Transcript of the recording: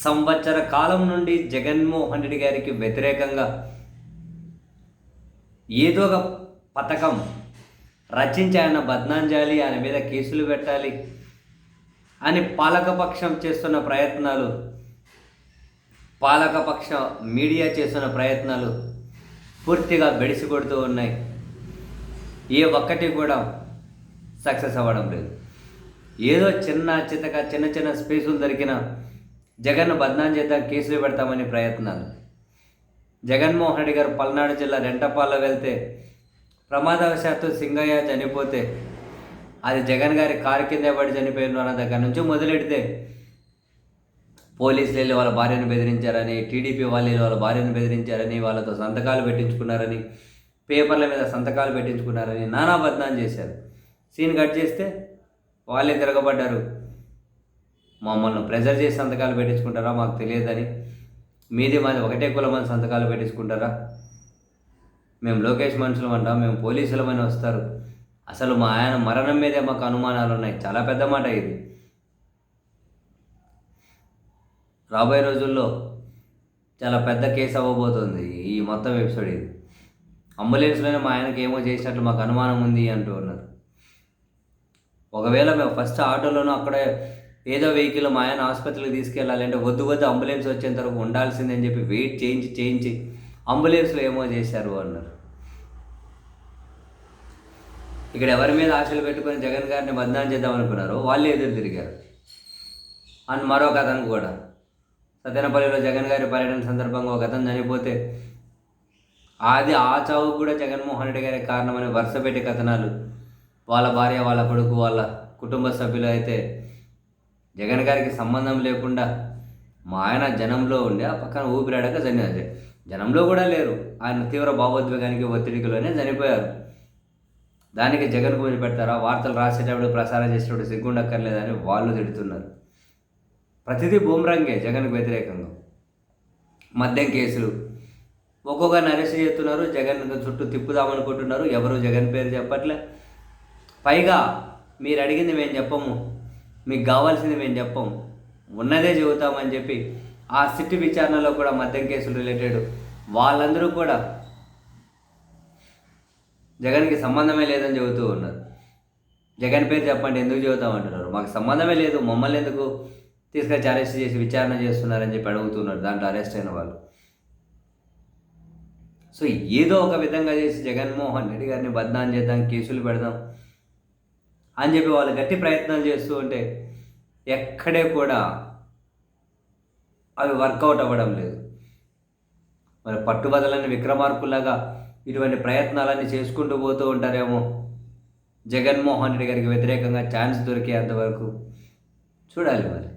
సంవత్సర కాలం నుండి జగన్మోహన్ రెడ్డి గారికి వ్యతిరేకంగా ఏదో ఒక పథకం రచించి ఆయన బద్నాం చేయాలి, ఆయన మీద కేసులు పెట్టాలి అని పాలకపక్షం చేస్తున్న ప్రయత్నాలు, పాలకపక్ష మీడియా చేస్తున్న ప్రయత్నాలు పూర్తిగా బెడిసి కొడుతూ ఉన్నాయి. ఏ ఒక్కటి కూడా సక్సెస్ అవ్వడం లేదు. ఏదో చిన్న చిన్న స్పేసులు దొరికిన జగన్ను బద్నాం చేద్దాం, కేసులు పెడతామని ప్రయత్నాలు. జగన్మోహన్ రెడ్డి గారు పల్నాడు జిల్లా రెంటపాల్లో వెళ్తే ప్రమాదవశాత్తు సింగయ్య చనిపోతే అది జగన్ గారి కారు కింద పడి చనిపోయిన అన్న దగ్గర నుంచి మొదలెడితే పోలీసులు వెళ్ళి వాళ్ళ భార్యను బెదిరించారని, టీడీపీ వాళ్ళు వాళ్ళ భార్యను బెదిరించారని, వాళ్ళతో సంతకాలు పెట్టించుకున్నారని, పేపర్ల మీద సంతకాలు పెట్టించుకున్నారని నానా బద్నాం చేశారు. సీన్ కట్ చేస్తే వాళ్ళే తిరగబడ్డారు. మమ్మల్ని ప్రెజర్ చేసి సంతకాలు పెట్టించుకుంటారా మాకు తెలియదని, మీది మాది ఒకటే కులమని సంతకాలు పెట్టించుకుంటారా, మేము లోకేష్ మనుషులం అంటాం, మేము పోలీసులమని వస్తారు. అసలు మా ఆయన మరణం మీదే మాకు అనుమానాలు ఉన్నాయి. చాలా పెద్ద మాట ఇది. రాబోయే రోజుల్లో చాలా పెద్ద కేసు అవ్వబోతుంది ఈ మొత్తం ఎపిసోడ్. ఇది అంబులెన్స్లోనే మా ఆయనకి ఏమో చేసినట్లు మాకు అనుమానం ఉంది అంటూ ఉన్నారు. ఒకవేళ మేము ఫస్ట్ ఆటోలోనూ అక్కడే ఏదో వెహికల్ మా ఆయన ఆసుపత్రికి తీసుకెళ్ళాలి అంటే వద్దు అంబులెన్స్ వచ్చేంత వరకు ఉండాల్సిందని చెప్పి వెయిట్ చేయించి అంబులెన్స్లో ఏమో చేశారు అన్నారు. ఇక్కడ ఎవరి మీద ఆశలు పెట్టుకొని జగన్ గారిని బద్నాం చేద్దాం అనుకున్నారో వాళ్ళే ఎదురు తిరిగారు. అండ్ మరో కథను కూడా, సత్యనపల్లిలో జగన్ గారి పర్యటన సందర్భంగా ఒక అతను చనిపోతే ఆ చావుకు కూడా జగన్మోహన్ రెడ్డి గారి కారణమని వరుస పెట్టి కథనాలు. వాళ్ళ భార్య, వాళ్ళ కొడుకు, వాళ్ళ కుటుంబ సభ్యులు అయితే జగన్ గారికి సంబంధం లేకుండా మా ఆయన జనంలో ఉండి ఆ పక్కన ఊపిరాడక చనిపోయారు. జనంలో కూడా లేరు, ఆయన తీవ్ర భావోద్వేగానికి ఒత్తిడికిలోనే చనిపోయారు. దానికి జగన్ గురి పెడతారా? వార్తలు రాసేటప్పుడు ప్రసారం చేసేటప్పుడు సిగ్గుండక్కర్లేదని వాళ్ళు తిడుతున్నారు. ప్రతిదీ బూమ్రాంగే జగన్కు వ్యతిరేకంగా. మద్యం కేసులు ఒక్కొక్కరిని అరెస్ట్ చేస్తున్నారు, జగన్ చుట్టూ తిప్పుదామనుకుంటున్నారు. ఎవరు జగన్ పేరు చెప్పట్లే. పైగా మీరు అడిగింది మేము చెప్పము, మీకు కావాల్సింది మేము చెప్పము, ఉన్నదే చెబుతామని చెప్పి ఆ సిట్ విచారణలో కూడా మద్యం కేసులు రిలేటెడ్ వాళ్ళందరూ కూడా జగన్కి సంబంధమే లేదని చెబుతూ ఉన్నారు. జగన్ పేరు చెప్పండి, ఎందుకు చెబుతామంటున్నారు. మాకు సంబంధమే లేదు, మమ్మల్ని ఎందుకు తీసుకొచ్చి అరెస్ట్ చేసి విచారణ చేస్తున్నారని చెప్పి అడుగుతున్నారు దాంట్లో అరెస్ట్ అయిన వాళ్ళు. సో ఏదో ఒక విధంగా చేసి జగన్మోహన్ రెడ్డి గారిని బద్నాం చేద్దాం, కేసులు పెడదాం అని చెప్పి వాళ్ళు గట్టి ప్రయత్నాలు చేస్తూ ఉంటే ఎక్కడే కూడా అవి వర్కౌట్ అవ్వడం లేదు. మరి పట్టుబదలని విక్రమార్కులాగా ఇటువంటి ప్రయత్నాలన్నీ చేసుకుంటూ పోతూ ఉంటారేమో. జగన్మోహన్ రెడ్డి గారికి వ్యతిరేకంగా ఛాన్స్ దొరికేంతవరకు చూడాలి మరి.